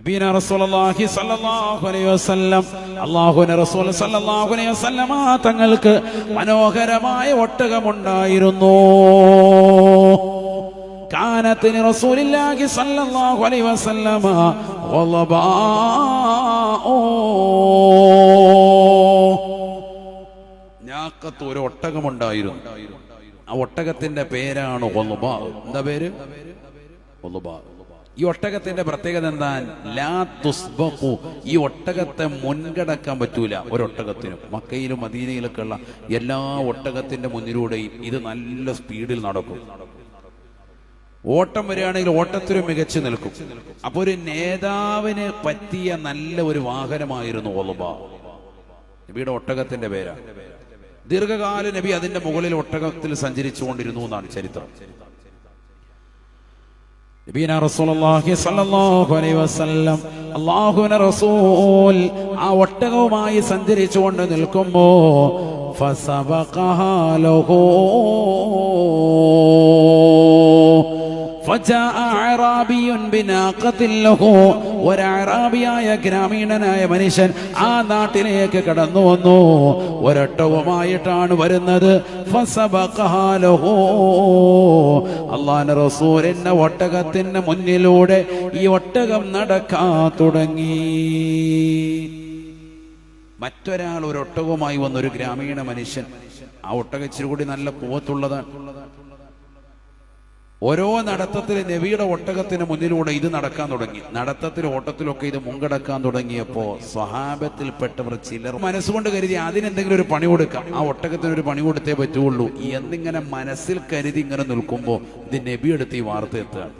റസൂലുള്ളാഹി സ്വല്ലല്ലാഹു അലൈഹി വസല്ലം അല്ലാഹുവിന്റെ റസൂൽ സ്വല്ലല്ലാഹു അലൈഹി വസല്ലമ തങ്ങൾക്ക് മനോഹരമായ ഒട്ടകമുണ്ടായിരുന്നു. കാനത്ത് റസൂലുള്ളാഹി സ്വല്ലല്ലാഹു അലൈഹി വസല്ലമ വലബാഉ ഞാക്കത്ത് ഒരു ഒട്ടകമുണ്ടായിരുന്നു. ആ ഒട്ടകത്തിന്റെ പേരാണ് വലബാ. എന്താ പേര്? വലബാ. ഈ ഒട്ടകത്തിന്റെ പ്രത്യേകത എന്താ? ലാ തുസ്ബഖു. ഈ ഒട്ടകത്തെ മുൻകടക്കാൻ പറ്റൂല ഒരൊട്ടകത്തിനും. മക്കയിലും മദീനയിലൊക്കെ ഉള്ള എല്ലാ ഒട്ടകത്തിന്റെ മുന്നിലൂടെയും ഇത് നല്ല സ്പീഡിൽ നടക്കും. ഓട്ടം വരികയാണെങ്കിൽ ഓട്ടത്തിലും മികച്ചു നിൽക്കും. അപ്പൊ ഒരു നേതാവിന് പറ്റിയ നല്ല ഒരു വാഹനമായിരുന്നു വലബാ. നബിയുടെ ഒട്ടകത്തിന്റെ പേരാ. ദീർഘകാലം നബി അതിന്റെ മുകളിൽ ഒട്ടകത്തിൽ സഞ്ചരിച്ചു കൊണ്ടിരുന്നു എന്നാണ് ചരിത്രം. നബീന റസൂലുള്ളാഹി സ്വല്ലല്ലാഹു അലൈഹി വസല്ലം അല്ലാഹുവിന്റെ റസൂൽ ആ ഒട്ടകവുമായി സഞ്ചരിച്ചുകൊണ്ട് നിൽക്കുമ്പോ ഫസബഖഹാ ലഹു فجاء أعرابي بناقة له. ഒരു അറാബിയായ ഗ്രാമീണനായ മനുഷ്യൻ ആ നാട്ടിലേക്ക് കടന്നു വന്നു. ഒരൊട്ടകവുമായിട്ടാണ് വരുന്നത്. ഫസബഖഹാ ലഹു. അല്ലാഹുവിന്റെ റസൂലിന്റെ ഒട്ടകത്തിന്റെ മുന്നിലൂടെ ഈ ഒട്ടകം നടക്കാൻ തുടങ്ങി. മറ്റൊരാൾ ഒരു ഒട്ടകവുമായി വന്ന ഒരു ഗ്രാമീണ മനുഷ്യൻ. ആ ഒട്ടകം ഇച്ചിരി കൂടി നല്ല കൂവത്തുള്ളതാണ്. ഓരോ നടത്തത്തിൽ നബിയുടെ ഒട്ടകത്തിന് മുന്നിലൂടെ ഇത് നടക്കാൻ തുടങ്ങി. നടത്തത്തിൽ ഓട്ടത്തിലൊക്കെ ഇത് മുൻകടക്കാൻ തുടങ്ങിയപ്പോ സ്വഹാബത്തിൽപ്പെട്ടവർ ചിലർ മനസ്സുകൊണ്ട് കരുതി അതിനെന്തെങ്കിലും ഒരു പണി കൊടുക്കാം, ആ ഒട്ടകത്തിന് ഒരു പണി കൊടുത്തേ പറ്റുള്ളൂ എന്നിങ്ങനെ മനസ്സിൽ കരുതി ഇങ്ങനെ നിൽക്കുമ്പോ ഇത് നബി എടുത്ത് ഈ വാർത്ത എത്തുകയാണ്.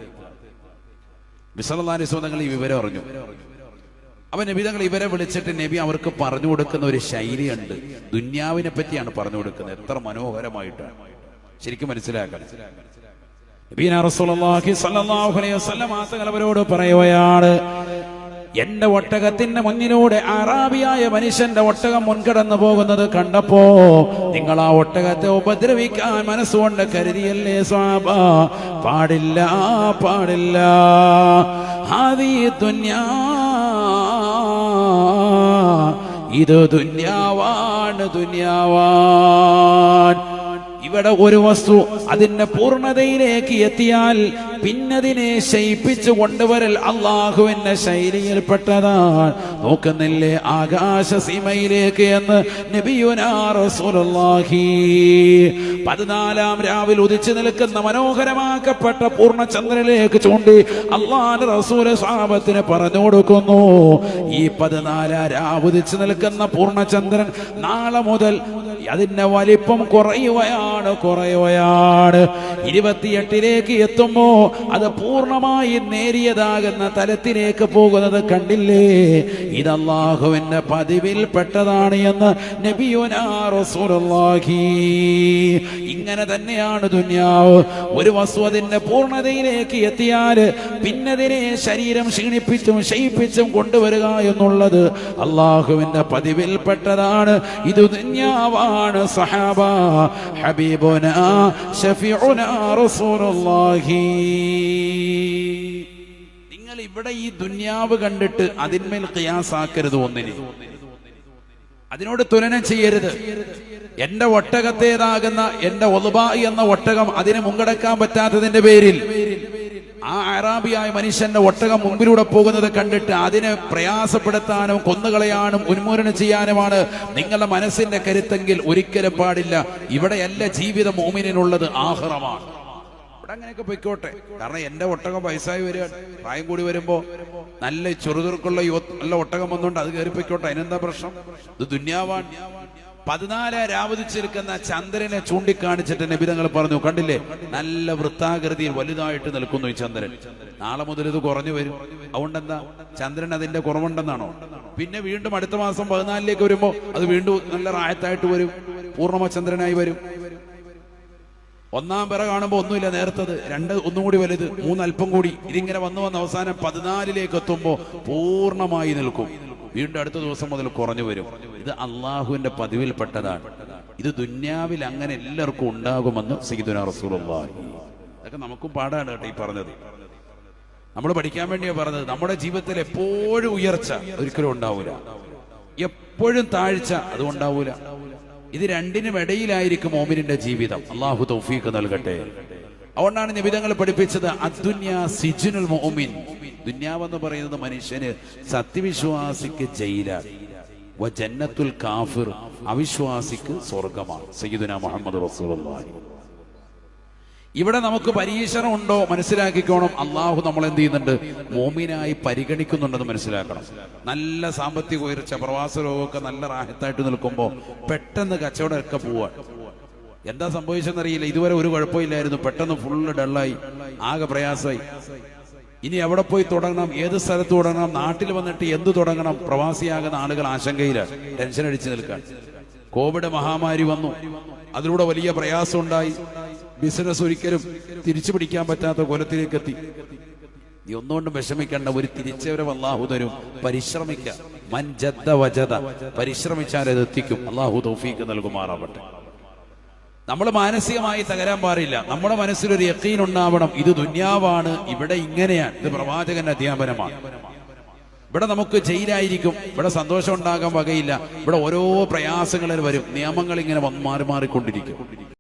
ബിസലല്ലാഹി സ്വതങ്ങൾ ഈ വിവരം അറിഞ്ഞു. അപ്പൊ നബി തങ്ങൾ ഇവരെ വിളിച്ചിട്ട് നബി അവർക്ക് പറഞ്ഞു കൊടുക്കുന്ന ഒരു ശൈലിയുണ്ട്. ദുന്യാവിനെ പറ്റിയാണ് പറഞ്ഞു കൊടുക്കുന്നത്. എത്ര മനോഹരമായിട്ടാണ് ശരിക്കും മനസ്സിലാക്കാൻ. നബീന റസൂലുള്ളാഹി സ്വല്ലല്ലാഹു അലൈഹി വസല്ലം തങ്ങൾ അവരോട് പറയുകയാണ്, എന്റെ ഒട്ടകത്തിന്റെ മുന്നിലൂടെ അറാബിയായ മനുഷ്യന്റെ ഒട്ടകം മുൻകടന്നു പോകുന്നത് കണ്ടപ്പോ നിങ്ങൾ ആ ഒട്ടകത്തെ ഉപദ്രവിക്കാൻ മനസ്സുകൊണ്ട് കരുതിയല്ലേ സ്വഹാബ? പാടില്ല, പാടില്ല. ഹാദി ദുനിയാ, ഇത് ദുനിയാവാണ്, ദുനിയാവാൻ. ഇവിടെ ഒരു വസ്തു അതിന്റെ പൂർണ്ണതയിലേക്ക് എത്തിയാൽ പിന്നതിനെ ശയിപ്പിച്ചു കൊണ്ടുവരൽ അള്ളാഹുവിന്റെ ശൈലിയിൽപ്പെട്ടതാണ്. നോക്കുന്നില്ലേ ആകാശസീമയിലേക്ക് എന്ന് നബിയുനാ റസൂലുള്ളാഹി. 14-ാം രാവിൽ ഉദിച്ചു നിൽക്കുന്ന മനോഹരമാക്കപ്പെട്ട പൂർണ്ണചന്ദ്രനിലേക്ക് ചൂണ്ടി അള്ളാഹുവിന്റെ റസൂല് സ്വഹാബത്തിന് പറഞ്ഞു കൊടുക്കുന്നു, ഈ 14-ാം രാവ് ഉദിച്ചു നിൽക്കുന്ന പൂർണ്ണചന്ദ്രൻ നാളെ മുതൽ അതിന്റെ വലിപ്പം കുറയുകയാണ്, കുറയുകയാണ്. 28-ലേക്ക് എത്തുമ്പോ അത് പൂർണ്ണമായി നേരിയതാകുന്ന തലത്തിലേക്ക് പോകുന്നത് കണ്ടില്ലേ? ഇത് അല്ലാഹുവിന്റെ പതിവിൽപ്പെട്ടതാണ് എന്ന് നബിയുനാ റസൂലുള്ളാഹി. ഇങ്ങനെ തന്നെയാണ് ദുനിയാവ്. ഒരു വസ്തു അതിന്റെ പൂർണ്ണതയിലേക്ക് എത്തിയാൽ പിന്നതിനെ ശരീരം ക്ഷീണിപ്പിച്ചും ക്ഷയിപ്പിച്ചും കൊണ്ടുവരിക എന്നുള്ളത് അല്ലാഹുവിന്റെ പതിവിൽപ്പെട്ടതാണ്. ഇത് ദുനിയാവാണ് സഹാബ. ഹബീബുനാ ശഫീഉനാ റസൂലുള്ളാഹി. നിങ്ങൾ ഇവിടെ ഈ ദുനിയാവ് കണ്ടിട്ട് അതിന്മേൽ ഖിയാസാക്കരുത്. ഒന്നിനെ അതിനോട് തുലനം ചെയ്യരുത്. എന്റെ ഒട്ടകത്തേതാകുന്ന എന്റെ വലബാ എന്ന ഒട്ടകം അതിനെ മുൻകടക്കാൻ പറ്റാത്തതിന്റെ പേരിൽ ആ അറാബിയായ മനുഷ്യന്റെ ഒട്ടകം മുമ്പിലൂടെ പോകുന്നത് കണ്ടിട്ട് അതിനെ പ്രയാസപ്പെടുത്താനും കൊന്നുകളയാനും ഉന്മൂലനം ചെയ്യാനുമാണ് നിങ്ങളുടെ മനസ്സിന്റെ കരുത്തെങ്കിൽ ഒരിക്കലും പാടില്ല. ഇവിടെയല്ല ജീവിതം മുഅ്മിനിനുള്ളത്, ആഖിറമാണ്. ഇവിടെ അങ്ങനെയൊക്കെ പൊയ്ക്കോട്ടെ. കാരണം എന്റെ ഒട്ടകം വയസ്സായി വരിക, പ്രായം കൂടി വരുമ്പോ നല്ല ചെറുതുർക്കുള്ള നല്ല ഒട്ടകം വന്നുകൊണ്ട് അത് കയറി പൊയ്ക്കോട്ടെ, അതിനെന്താ പ്രശ്നം? ഇത് ദുന്യാവാണ്. 14-ാം രാവുദിച്ചിരിക്കുന്ന ചന്ദ്രനെ ചൂണ്ടിക്കാണിച്ചിട്ട് നബി തങ്ങൾ പറഞ്ഞു, കണ്ടില്ലേ നല്ല വൃത്താകൃതിയിൽ വലുതായിട്ട് നിൽക്കുന്നു ഈ ചന്ദ്രൻ. നാളെ മുതൽ ഇത് കുറഞ്ഞു വരും. അതുകൊണ്ടെന്താ? ചന്ദ്രൻ അതിന്റെ കുറവുണ്ടെന്നാണോ? പിന്നെ വീണ്ടും അടുത്ത മാസം 14-ലേക്ക് വരുമ്പോ അത് വീണ്ടും നല്ല റായത്തായിട്ട് വരും, പൂർണ്ണമ ചന്ദ്രനായി വരും. 1-ാം പിറ കാണുമ്പോ ഒന്നുമില്ല, നേരത്തത് 2 ഒന്നും കൂടി വലുത്, 3 അല്പം കൂടി. ഇതിങ്ങനെ വന്ന് അവസാനം 14-ലേക്ക് എത്തുമ്പോ പൂർണ്ണമായി നിൽക്കും. വീണ്ടും അടുത്ത ദിവസം മുതൽ കുറഞ്ഞു വരും. ഇത് അള്ളാഹുവിന്റെ പതിവിൽപ്പെട്ടതാണ്. ഇത് ദുന്യാവിൽ അങ്ങനെ എല്ലാവർക്കും ഉണ്ടാകുമെന്ന് സയ്യിദുനാ റസൂലുള്ളാഹി. അതൊക്കെ നമുക്കും പാടാണ് കേട്ടോ ഈ പറഞ്ഞത്. നമ്മൾ പഠിക്കാൻ വേണ്ടിയാ പറഞ്ഞത്. നമ്മുടെ ജീവിതത്തിൽ എപ്പോഴും ഉയർച്ച ഒരിക്കലും ഉണ്ടാവൂല, എപ്പോഴും താഴ്ച അതും ഉണ്ടാവൂല. ഇത് രണ്ടിനും ഇടയിലായിരിക്കും മോമിനിന്റെ ജീവിതം. അള്ളാഹു തൗഫീഖ് നൽകട്ടെ. അതുകൊണ്ടാണ് നിബിധങ്ങൾ പഠിപ്പിച്ചത് അദ്ദുന്യാ സിജ്നുൽ മുഅ്മിൻ. ദുന്യാവെന്ന് പറയുന്നത് മനുഷ്യന് സത്യവിശ്വാസിക്ക് ജയിലാണ്, വ ജന്നത്തുൽ കാഫിർ അവിശ്വാസിക്ക് സ്വർഗമാണ്. സയ്യിദുനാ മുഹമ്മദ് റസൂലുള്ളാഹി. ഇവിടെ നമുക്ക് പരീക്ഷണം ഉണ്ടോ മനസ്സിലാക്കിക്കോണം. അള്ളാഹു നമ്മൾ എന്ത് ചെയ്യുന്നുണ്ട്? മോമിനായി പരിഗണിക്കുന്നുണ്ടെന്ന് മനസ്സിലാക്കണം. നല്ല സാമ്പത്തിക ഉയർച്ച, പ്രവാസ ലോകമൊക്കെ നല്ല റാഹത്തായിട്ട് നിൽക്കുമ്പോൾ പെട്ടെന്ന് കച്ചവടമൊക്കെ പോവാൻ എന്താ സംഭവിച്ചെന്നറിയില്ല. ഇതുവരെ ഒരു കുഴപ്പമില്ലായിരുന്നു, പെട്ടെന്ന് ഫുള്ള് ഡള്ളായി, ആകെ പ്രയാസമായി. ഇനി എവിടെ പോയി തുടങ്ങണം, ഏത് സ്ഥലത്ത് തുടങ്ങണം, നാട്ടിൽ വന്നിട്ട് എന്ത് തുടങ്ങണം? പ്രവാസിയാകുന്ന ആളുകൾ ആശങ്കയിലാണ്, ടെൻഷൻ അടിച്ചു നിൽക്കാൻ. കോവിഡ് മഹാമാരി വന്നു, അതിലൂടെ വലിയ പ്രയാസം ഉണ്ടായി. ബിസിനസ് ഒരിക്കലും തിരിച്ചു പിടിക്കാൻ പറ്റാത്ത കൊലത്തിലേക്ക് എത്തി. നീ ഒന്നുകൊണ്ടും വിഷമിക്കേണ്ട, ഒരു തിരിച്ചുവരവ് അല്ലാഹു തരും. പരിശ്രമിക്കുക. മൻ ജദ്ദ വജദ, പരിശ്രമിച്ചാൽ അത് എത്തിക്കും. അല്ലാഹു തൗഫീഖ് നൽകുമാറാവട്ടെ. നമ്മൾ മാനസികമായി തകരാൻ പാടില്ല. നമ്മുടെ മനസ്സിലൊരു യഖീൻ ഉണ്ടാവണം, ഇത് ദുന്യാവാണ്, ഇവിടെ ഇങ്ങനെയാണ്. ഇത് പ്രവാചകന്റെ അധ്യാപനമാണ്. ഇവിടെ നമുക്ക് ജയിലായിരിക്കും, ഇവിടെ സന്തോഷം ഉണ്ടാകാൻ വകയില്ല. ഇവിടെ ഓരോ പ്രയാസങ്ങളിൽ വരും, നിയമങ്ങൾ ഇങ്ങനെ മാറി മാറിക്കൊണ്ടിരിക്കും.